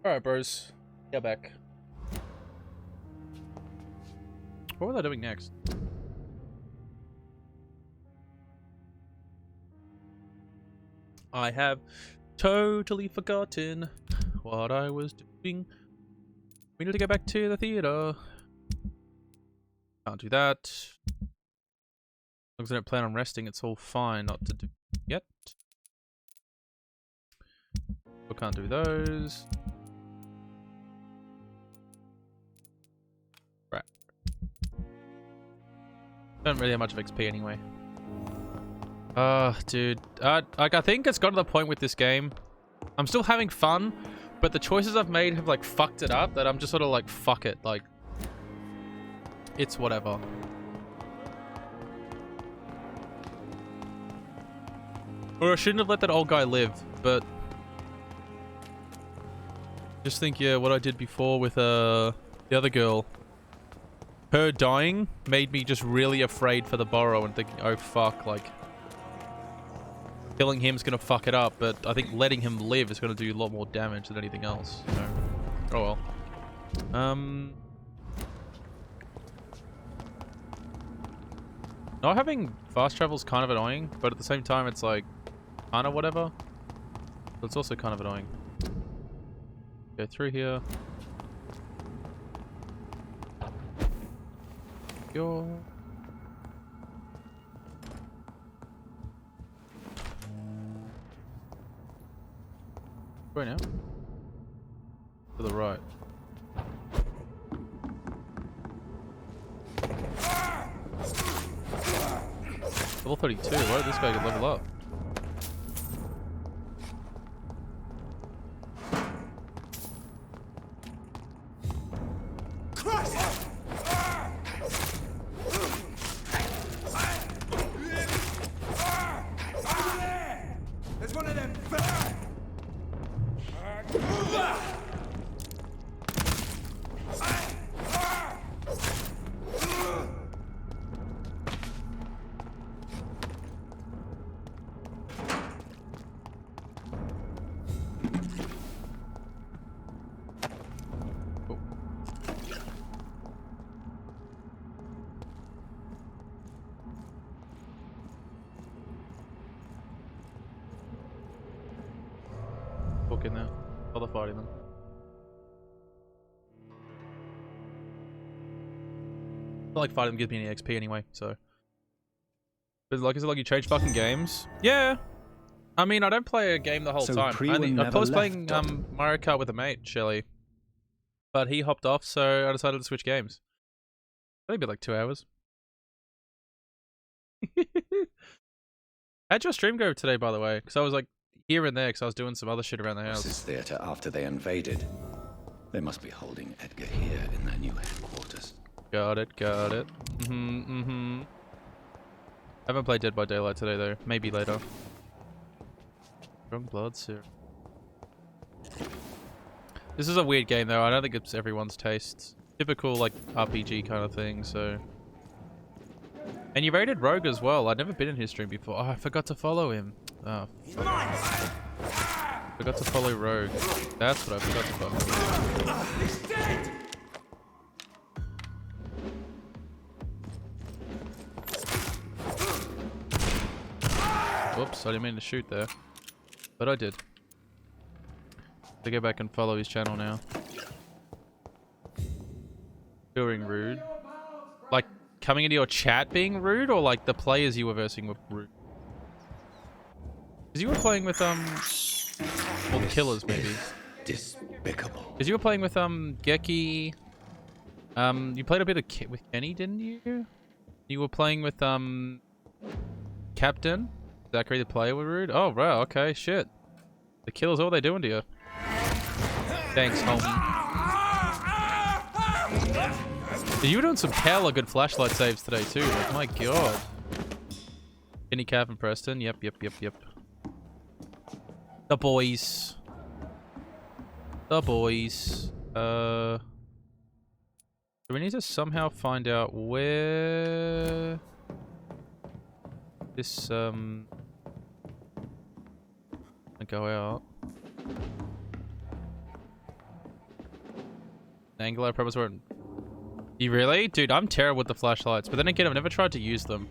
Alright, bros. Yeah, back. What was I doing next? I have totally forgotten what I was doing. We need to go back to the theater. Can't do that. As long as I don't plan on resting, it's all fine not to do yet. We can't do those. Right. Don't really have much of XP anyway. Dude. I think it's got to the point with this game. I'm still having fun, but the choices I've made have like fucked it up that I'm just sort of like, fuck it. Like, it's whatever. Or I shouldn't have let that old guy live, but just think, yeah, what I did before with the other girl. Her dying made me just really afraid for the burrow and thinking, oh fuck, like killing him's gonna fuck it up, but I think letting him live is gonna do a lot more damage than anything else. So, oh well. Not having fast travel is kind of annoying, but at the same time, it's like kind of whatever. But it's also kind of annoying. Go through here. Go. Where now? To the right. Level 32. Why did this guy get level up? Walk in there. While they're fighting them. Not like fighting them gives me any XP anyway, so. But like, is it like you change fucking games? Yeah. I mean, I don't play a game the whole time. I was playing Mario Kart with a mate, Shelly. But he hopped off, so I decided to switch games. Maybe like 2 hours. How'd your stream go today, by the way? Because I was like here and there because I was doing some other shit around the house. This is theatre after they invaded. They must be holding Edgar here in their new headquarters. Got it, got it. Haven't played Dead by Daylight today though. Maybe later. Strong blood serum. This is a weird game though. I don't think it's everyone's taste. Typical like RPG kind of thing, so. And you rated Rogue as well. I'd never been in his stream before. Oh, I forgot to follow him. Oh, fuck. Forgot to follow Rogue. That's what I forgot to follow. He's dead! Whoops, I didn't mean to shoot there. But I did. To go back and follow his channel now. Feeling rude. Like, coming into your chat being rude, or like the players you were versing were rude? Because you were playing with, or the killers, maybe. Despicable. Because you were playing with, Geki. You played a bit of with Kenny, didn't you? You were playing with, Captain. Zachary the player were rude? Oh, right, okay, shit. The killers, what are they doing to you? Thanks, homie. You were doing some hella good flashlight saves today, too. Like, my god. Kenny, Cav, and Preston. Yep. The boys. The boys. So we need to somehow find out where this go out. Angular purpose weren't. You really? Dude, I'm terrible with the flashlights. But then again, I've never tried to use them.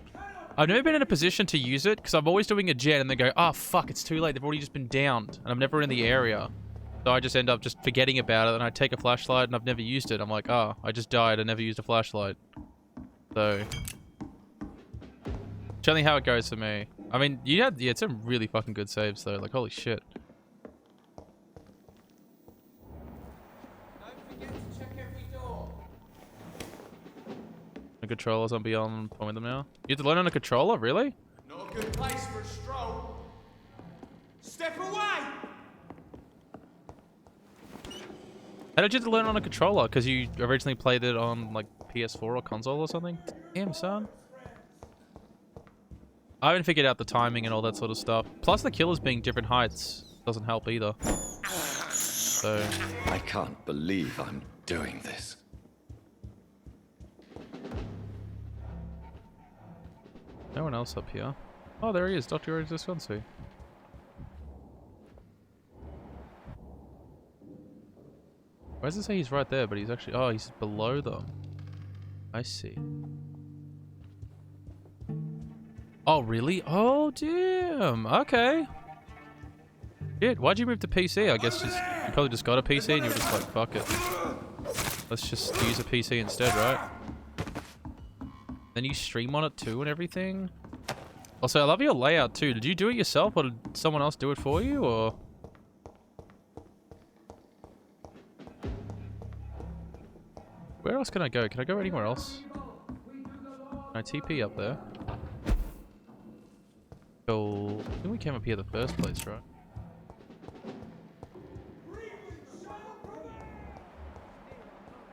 I've never been in a position to use it because I'm always doing a gen and they go, oh, fuck, it's too late. They've already just been downed. And I'm never in the area. So I just end up just forgetting about it. And I take a flashlight and I've never used it. I'm like, oh, I just died. I never used a flashlight. So... Generally how it goes for me. I mean, you had... Yeah, it's some really fucking good saves, though. Like, holy shit. The controllers on beyond point them now. You have to learn on a controller, really? Not a good place for a stroll. Step away! How did you have to learn on a controller? Because you originally played it on like PS4 or console or something? Damn, son. I haven't figured out the timing and all that sort of stuff. Plus the killers being different heights doesn't help either. So... I can't believe I'm doing this. No one else up here. Oh, there he is, Dr. Visconti. Why does it say he's right there, but he's actually... Oh, he's below them. I see. Oh, really? Oh, damn. Okay. Shit, why'd you move to PC? I guess just... You probably just got a PC and you were just like, fuck it. Let's just use a PC instead, right? Then you stream on it too and everything. Also, I love your layout too. Did you do it yourself or did someone else do it for you or? Where else can I go? Can I go anywhere else? Can I TP up there? Cool. I think we came up here the first place, right?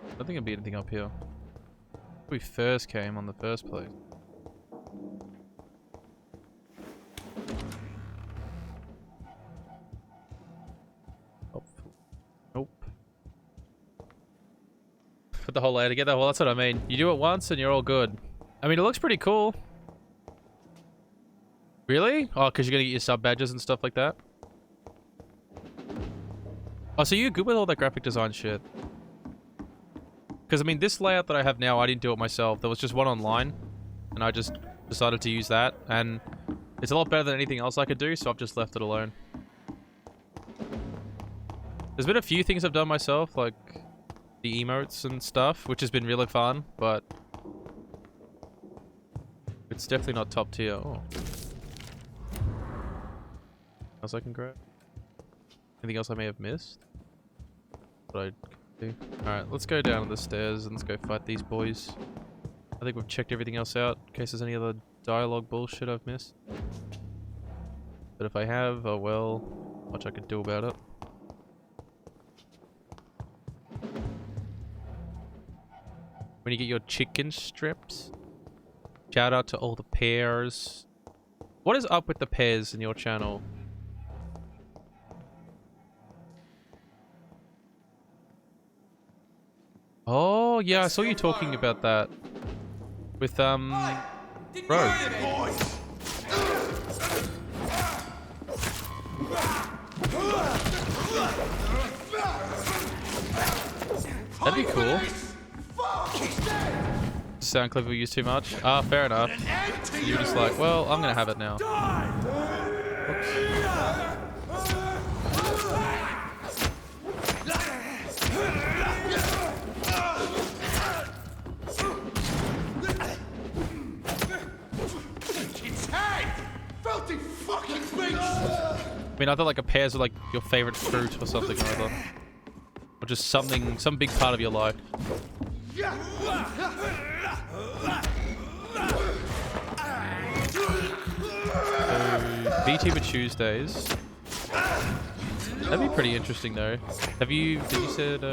I don't think there'd be anything up here. We first came on the first place. Oh. Nope. Put the whole layer together. Well, that's what I mean. You do it once and you're all good. I mean, it looks pretty cool. Really? Oh, because you're going to get your sub badges and stuff like that? Oh, so you're good with all that graphic design shit? Because, I mean, this layout that I have now, I didn't do it myself. There was just one online, and I just decided to use that, and it's a lot better than anything else I could do, so I've just left it alone. There's been a few things I've done myself, like the emotes and stuff, which has been really fun, but it's definitely not top tier. Oh. Else I can grab? Anything else I may have missed? What I do? Alright, let's go down the stairs and let's go fight these boys. I think we've checked everything else out in case there's any other dialogue bullshit I've missed. But if I have, oh well, much I could do about it. When you get your chicken strips, shout out to all the pears. What is up with the pears in your channel? Oh, yeah, I saw you talking about that. With, Rogue. That'd be cool. Sound clip we use too much? Ah, fair enough. You're just like, well, I'm gonna have it now. Oops. I mean, I thought like a pears were like your favorite fruit or something or other. Or just something, some big part of your life. So, VTuber Tuesdays. That'd be pretty interesting though. Have you, did you said,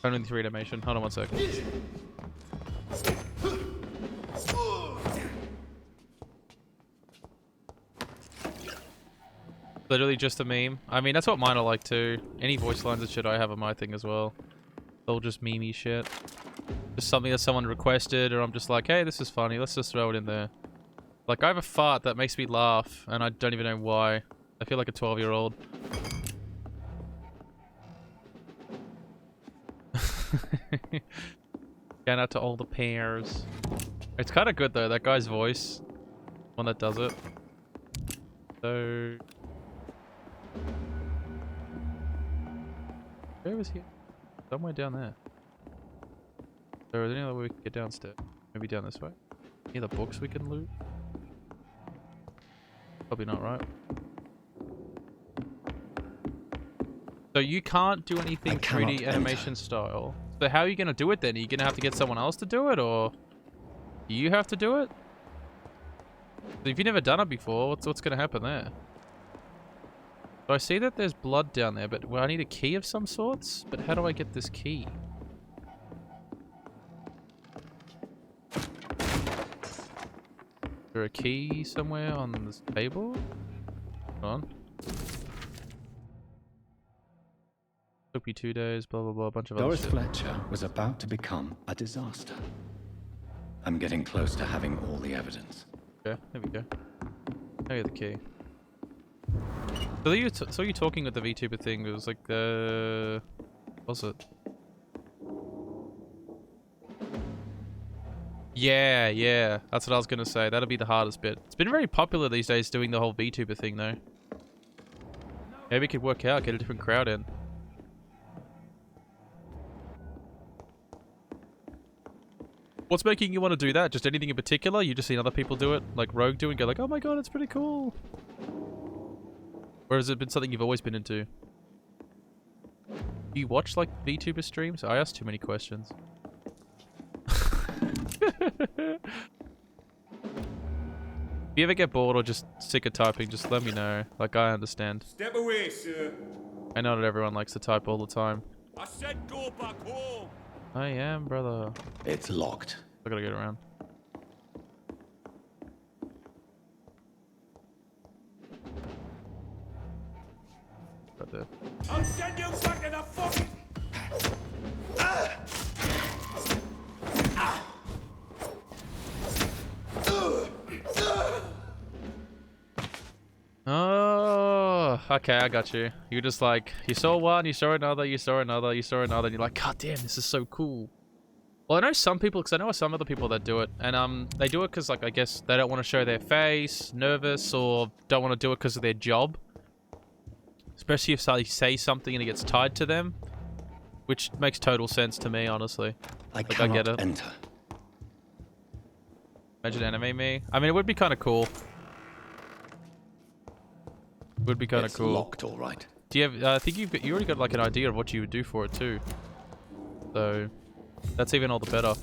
only 3 animation? Hold on one second. Literally just a meme. I mean, that's what mine are like too. Any voice lines and shit I have on my thing as well. They'll just meme-y shit. Just something that someone requested, or I'm just like, hey, this is funny, let's just throw it in there. Like, I have a fart that makes me laugh, and I don't even know why. I feel like a 12-year-old. Shout out to all the pairs. It's kind of good though, that guy's voice. One that does it. So... Where was he? Somewhere down there. So is there any other way we can get downstairs? Maybe down this way? Any other books we can loot? Probably not, right? So you can't do anything 3D animation style. So how are you going to do it then? Are you going to have to get someone else to do it, or do you have to do it? So if you've never done it before, what's going to happen there? So I see that there's blood down there, but well, I need a key of some sorts. But how do I get this key? Is there a key somewhere on this table? Hold on. Took me 2 days, blah blah blah, a bunch of other shit. Fletcher was about to become a disaster. I'm getting close to having all the evidence. Okay, there we go. I get the key. So you talking with the VTuber thing, it was like the... What was it? Yeah, that's what I was gonna say. That'll be the hardest bit. It's been very popular these days doing the whole VTuber thing though. Maybe it could work out, get a different crowd in. What's making you want to do that? Just anything in particular? You just seen other people do it, like Rogue do, and go like, oh my god, it's pretty cool. Or has it been something you've always been into? Do you watch like VTuber streams? I asked too many questions. If you ever get bored or just sick of typing, just let me know. Like, I understand. Step away, sir. I know that everyone likes to type all the time. I said go back home. I am, brother. It's locked. I gotta get around. Right there. I'll send you back to the fucking... Oh, okay, I got you. You're just like, you saw one, you saw another, you saw another, you saw another, and you're like, god damn, this is so cool. Well, I know some people, because I know some other people that do it, and they do it because, like, I guess they don't want to show their face, nervous, or don't want to do it because of their job. Especially if they say something and it gets tied to them, which makes total sense to me, honestly. I get it. Enter. Imagine anime me. I mean, it would be kind of cool. Would be kind of cool. Locked, all right. Do you have? I think you already got like an idea of what you would do for it too. So that's even all the better.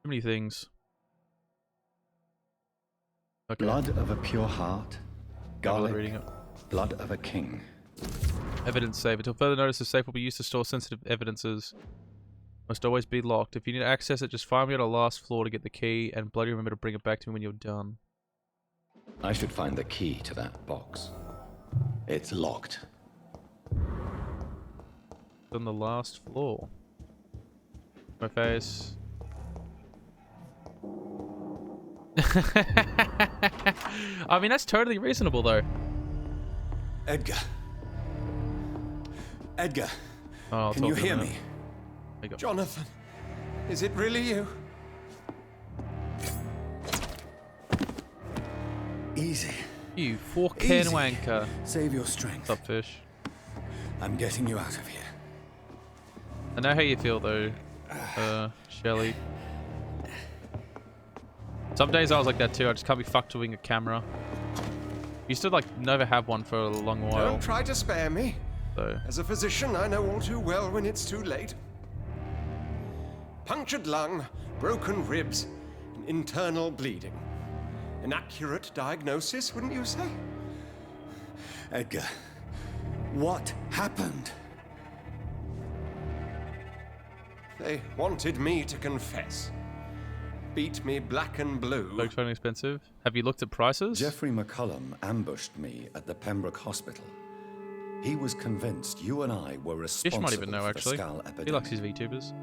Too many things. Okay. Blood of a pure heart. Garlic. Reading it. Blood of a king. Evidence save. Until further notice, the safe will be used to store sensitive evidences. Must always be locked. If you need to access it, just find me on the last floor to get the key, and bloody remember to bring it back to me when you're done. I should find the key to that box. It's locked. On the last floor. My face. I mean, that's totally reasonable, though. Edgar. Edgar. Oh, can you hear me? Jonathan, is it really you? Easy. You fucking wanker. Save your strength. What's up, fish? I'm getting you out of here. I know how you feel, though, Shelly. Some days I was like that too. I just can't be fucked doing a camera. Used to like never have one for a long while. Don't try to spare me. So. As a physician, I know all too well when it's too late. Punctured lung, broken ribs, and internal bleeding. An accurate diagnosis, wouldn't you say? Edgar, what happened? They wanted me to confess. Beat me black and blue. Looks very expensive. Have you looked at prices? Jeffrey McCullum ambushed me at the Pembroke Hospital. He was convinced you and I were responsible Fish might even know, for actually. the Skull epidemic. He likes his VTubers.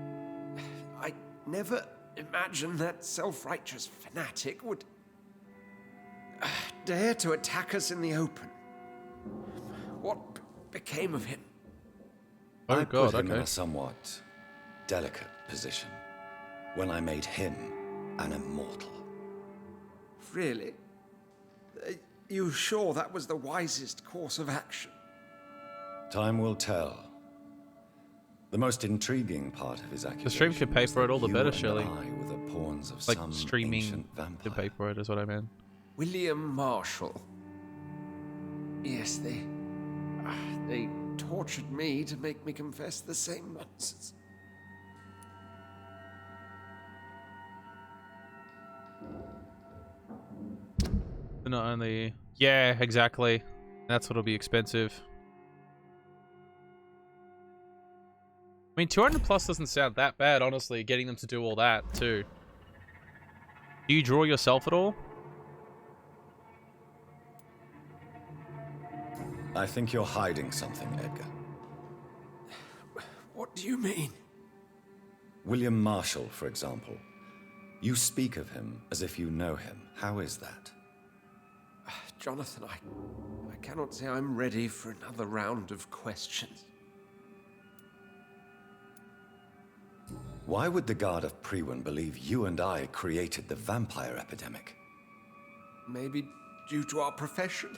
I never imagined that self-righteous fanatic would... dare to attack us in the open. What became of him? Oh I god, put him in okay. a somewhat delicate position when I made him an immortal. Really? You sure that was the wisest course of action? Time will tell. The most intriguing part of his accusation The stream could pay was for it that all the you better, and surely. I were the pawns of Like, some streaming ancient vampire. to pay for it is what I meant. William Marshall. Yes, they tortured me to make me confess the same nonsense. But not only... Yeah, exactly. That's what'll be expensive. I mean, 200 plus doesn't sound that bad, honestly, getting them to do all that, too. Do you draw yourself at all? I think you're hiding something, Edgar. What do you mean? William Marshall, for example. You speak of him as if you know him. How is that? Jonathan, I cannot say I'm ready for another round of questions. Why would the Guard of Priwen believe you and I created the vampire epidemic? Maybe due to our profession?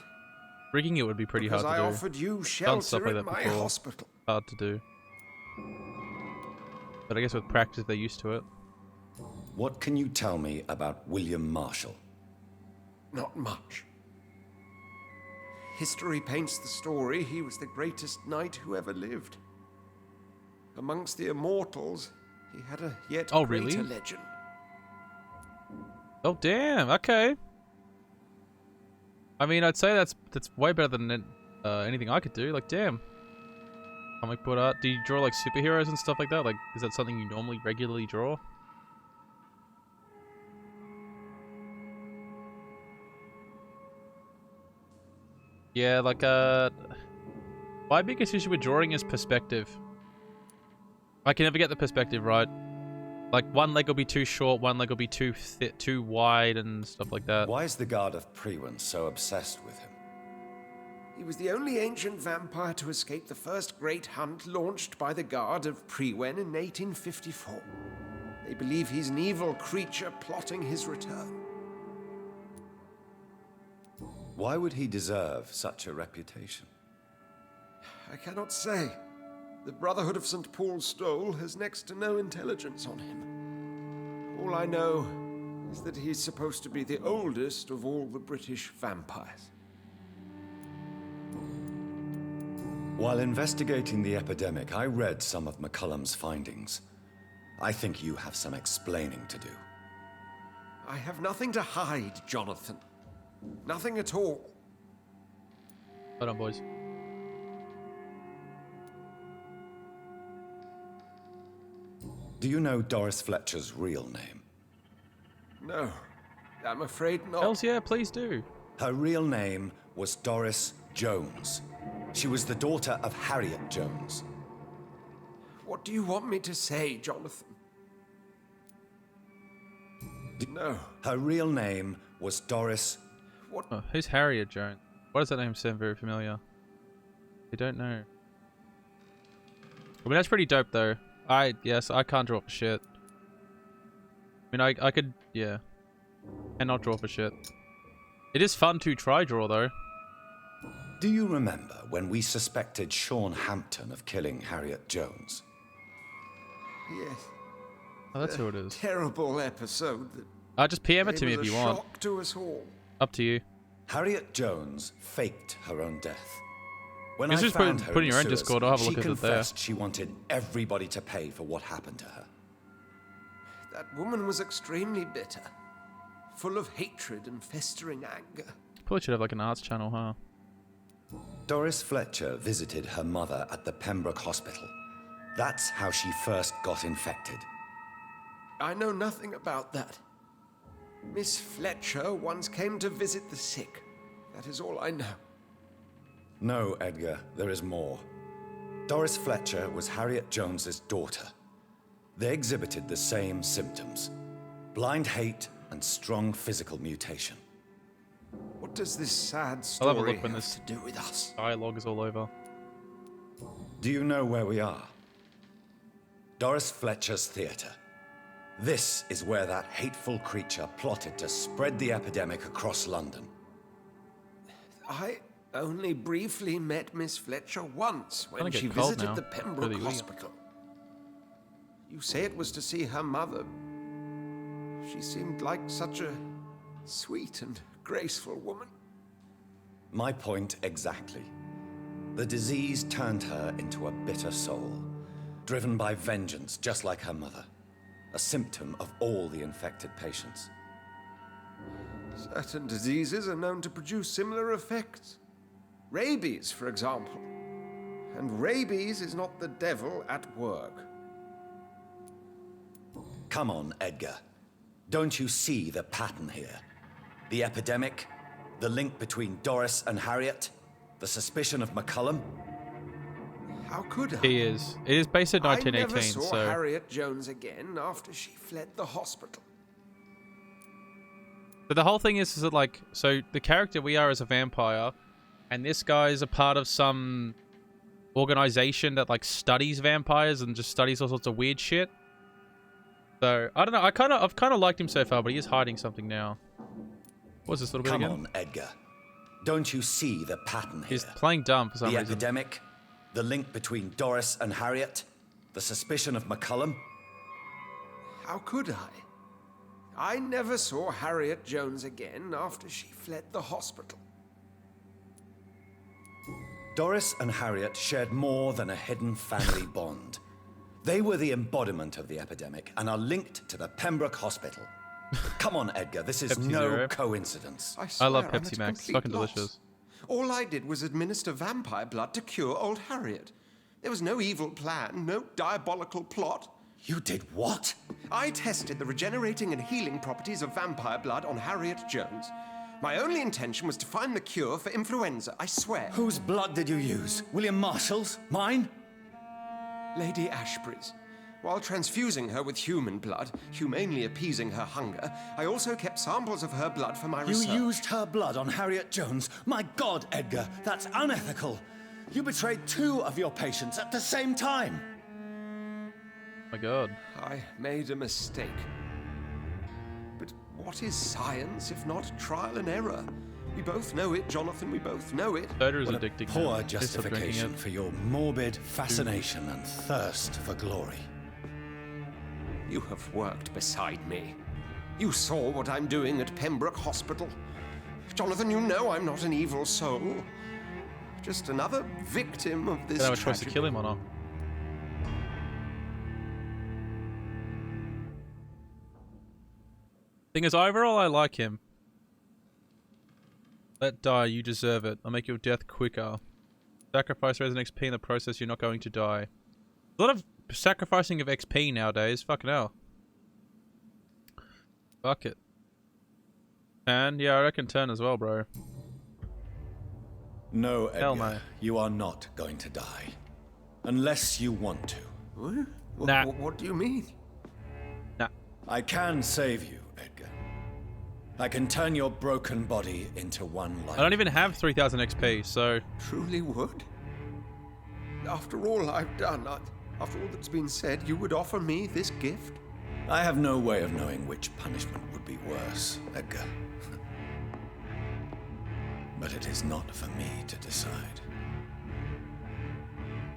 Rigging it would be pretty Because hard I to do. offered you Done stuff shelter like in that my before. hospital. Hard to do. But I guess with practice, they're used to it. What can you tell me about William Marshall? Not much. History paints the story he was the greatest knight who ever lived. Amongst the immortals, he had a yet Oh, greater really? legend. Oh, damn. Okay. I mean, I'd say that's way better than anything I could do. Like, damn. Comic book art. Do you draw, like, superheroes and stuff like that? Like, is that something you normally regularly draw? Yeah, like, my biggest issue with drawing is perspective. I can never get the perspective right. Like, one leg will be too short, one leg will be too wide, and stuff like that. Why is the Guard of Priwen so obsessed with him? He was the only ancient vampire to escape the first great hunt launched by the Guard of Priwen in 1854. They believe he's an evil creature plotting his return. Why would he deserve such a reputation? I cannot say. The Brotherhood of St. Paul's Stole has next to no intelligence on him. All I know is that he's supposed to be the oldest of all the British vampires. While investigating the epidemic, I read some of McCullum's findings. I think you have some explaining to do. I have nothing to hide, Jonathan. Nothing at all. Hold on, boys. Do you know Doris Fletcher's real name? No, I'm afraid not. Hells yeah, please do. Her real name was Doris Jones. She was the daughter of Harriet Jones. What do you want me to say, Jonathan? No. Her real name was Doris... What? Oh, who's Harriet Jones? Why does that name sound very familiar? I don't know. I mean, that's pretty dope, though. Yes, I can't draw for shit. I mean, I could, yeah. Cannot draw for shit. It is fun to try draw, though. Do you remember when we suspected Sean Hampton of killing Harriet Jones? Yes. Oh, that's who it is. Terrible episode that Just PM it to me came if as you a want. shock to us all. Up to you. Harriet Jones faked her own death. When You I just found put her in in your own sewers, Discord, I'll have a she look at it there. confessed she wanted everybody to pay for what happened to her. That woman was extremely bitter, full of hatred and festering anger. Probably should have like an arts channel, huh? Doris Fletcher visited her mother at the Pembroke Hospital. That's how she first got infected. I know nothing about that. Miss Fletcher once came to visit the sick. That is all I know. No, Edgar, there is more. Doris Fletcher was Harriet Jones's daughter. They exhibited the same symptoms: blind hate and strong physical mutation. What does this sad I'll have a story look when have this to do with us? dialogue is all over. Do you know where we are? Doris Fletcher's theater. This is where that hateful creature plotted to spread the epidemic across London. I only briefly met Miss Fletcher once when Gonna she get cold visited now. the Pembroke Really weird. Hospital. You say it was to see her mother. She seemed like such a sweet and graceful woman. My point exactly. The disease turned her into a bitter soul, driven by vengeance just like her mother. A symptom of all the infected patients. Certain diseases are known to produce similar effects. Rabies, for example. And rabies is not the devil at work. Come on, Edgar. Don't you see the pattern here? The epidemic, the link between Doris and Harriet, the suspicion of McCullum. How could I? He is. It is based in I 1918, never saw so Harriet Jones again after she fled the hospital. but the whole thing is that like, so the character we are is a vampire, and this guy is a part of some organization that like studies vampires and just studies all sorts of weird shit. So I don't know. I've kind of liked him so far, but he is hiding something now. What's this little bit Come again? on, Edgar. Don't you see the pattern here? He's playing dumb for some The reason. epidemic, the link between Doris and Harriet, the suspicion of McCullum. How could I? I never saw Harriet Jones again after she fled the hospital. Doris and Harriet shared more than a hidden family bond. They were the embodiment of the epidemic and are linked to the Pembroke Hospital. Come on, Edgar, this is Pepsi no Zero. coincidence. I love swear I'm Pepsi at Max. It's complete fucking loss. delicious. All I did was administer vampire blood to cure old Harriet. There was no evil plan, no diabolical plot. You did what? I tested the regenerating and healing properties of vampire blood on Harriet Jones. My only intention was to find the cure for influenza, I swear. Whose blood did you use? William Marshall's? Mine? Lady Ashbury's. While transfusing her with human blood, humanely appeasing her hunger, I also kept samples of her blood for my research. You used her blood on Harriet Jones? My God, Edgar, that's unethical. You betrayed 2 of your patients at the same time. My God. I made a mistake. But what is science if not trial and error? We both know it, Jonathan, we both know it. Soda is What a addicting. poor man. Just stop drinking justification it. for your morbid fascination and thirst for glory. You have worked beside me. You saw what I'm doing at Pembroke Hospital. Jonathan, you know I'm not an evil soul. Just another victim of this I don't have a choice to tragedy. kill him or not. Thing is, overall, I like him. Let die, you deserve it. I'll make your death quicker. Sacrifice resin XP in the process, you're not going to die. A lot of sacrificing of XP nowadays. Fucking hell. Fuck it. And yeah, I reckon 10 as well, bro. No, Hell Edgar, no. you are not going to die. Unless you want to. What? Nah. What do you mean? Nah. I can save you, Edgar. I can turn your broken body into one life. I don't even have 3000 XP, so... Truly would? After all I've done, after all that's been said, you would offer me this gift? I have no way of knowing which punishment would be worse, Edgar. But it is not for me to decide.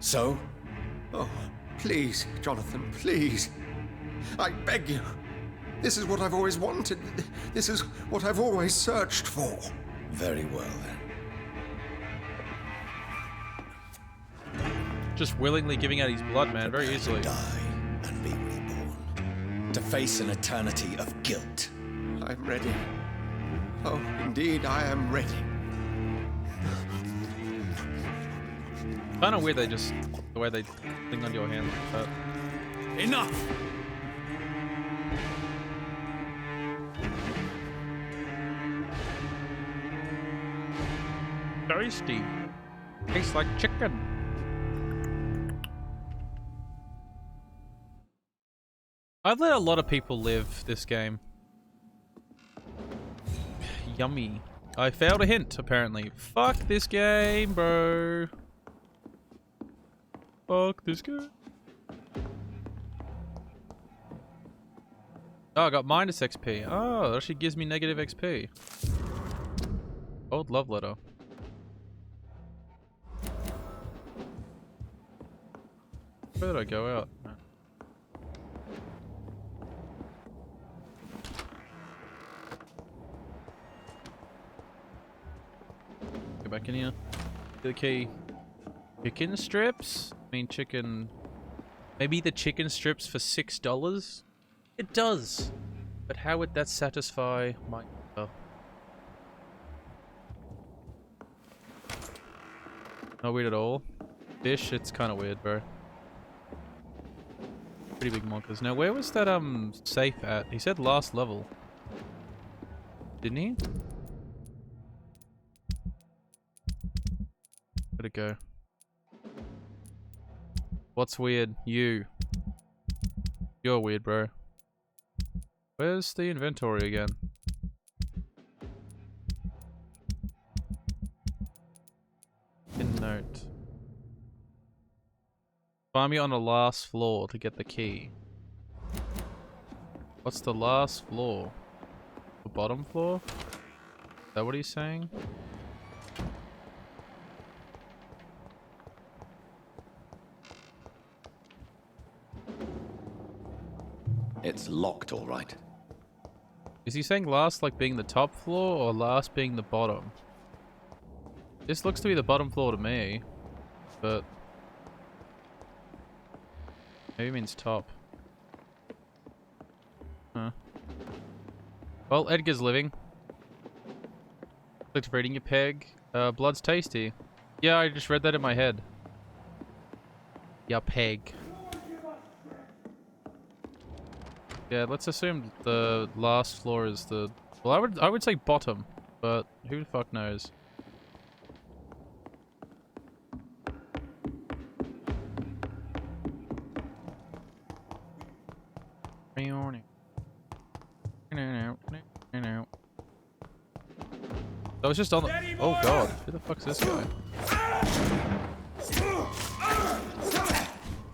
So, Oh, please, Jonathan, please. I beg you. This is what I've always wanted. This is what I've always searched for. very well then. Just willingly giving out his blood, man, very Prepare easily. to die and be reborn. To face an eternity of guilt. I'm ready. Oh, indeed, I am ready. Kind of weird, the way they cling onto your hands like that. Enough! Tasty. Tastes like chicken. I've let a lot of people live this game. Yummy. I failed a hint, apparently. Fuck this game, bro. Fuck this game. Oh, I got minus XP. Oh, that actually gives me negative XP. Old love letter. Where did I go out? No. Go back in here. Get the key. Chicken strips? I mean chicken... Maybe the chicken strips for $6? It does. But how would that satisfy my... Oh. Not weird at all. Fish, it's kind of weird, bro. Pretty big monkers. Now, where was that safe at? He said last level. Didn't he? Where'd it go? What's weird? You. You're weird, bro. Where's the inventory again? In note. Find me on the last floor to get the key. What's the last floor? The bottom floor? Is that what he's saying? It's locked, all right. Is he saying last like being the top floor or last being the bottom? This looks to be the bottom floor to me, but maybe it means top. Huh. Well, Edgar's living. Clicked reading your peg. Blood's tasty. Yeah, I just read that in my head. Yeah, peg. Yeah, let's assume the last floor is the... Well, I would say bottom, but who the fuck knows? I was just on the... Oh god, who the fuck's this guy?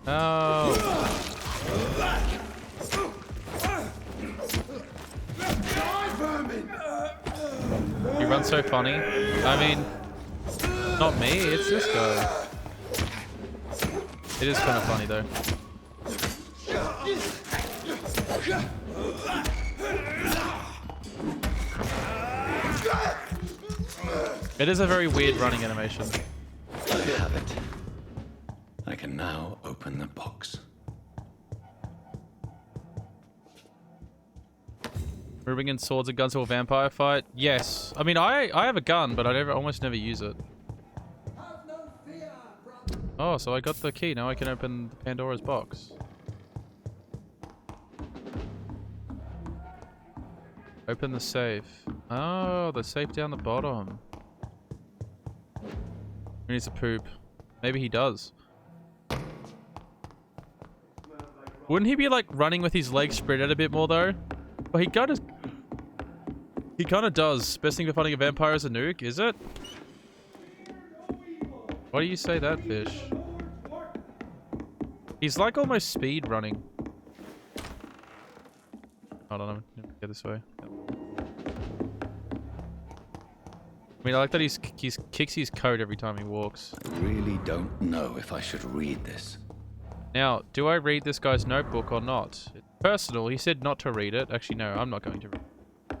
Oh. You run so funny. I mean, not me, it's this guy. It is kind of funny though. It is a very weird running animation. I have it. I can now open the box. We're bringing swords and guns to a vampire fight? Yes. I mean, I have a gun, but I almost never use it. Oh, so I got the key. Now I can open Pandora's box. Open the safe. Oh, the safe down the bottom. He needs to poop. Maybe he does. Wouldn't he be like running with his legs spread out a bit more though? Well, he kind of does. Best thing for fighting a vampire is a nuke, is it? Why do you say that, fish? He's like almost speed running. Hold on, get this way. I mean, I like that he kicks his coat every time he walks. I really don't know if I should read this. Now, do I read this guy's notebook or not? It's personal. He said not to read it. Actually, no, I'm not going to read it.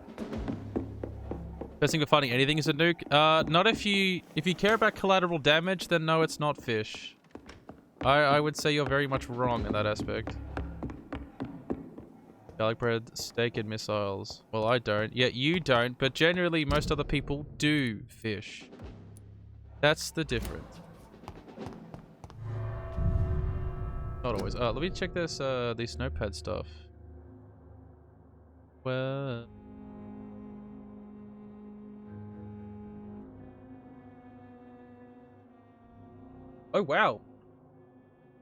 Best thing for fighting anything is a nuke. Not if you care about collateral damage, then no, it's not fish. I would say you're very much wrong in that aspect. Garlic bread, steak, and missiles. Well, I don't. Yet you don't, but generally most other people do fish. That's the difference. Not always. Let me check this, these notepad stuff. Well... Oh, wow.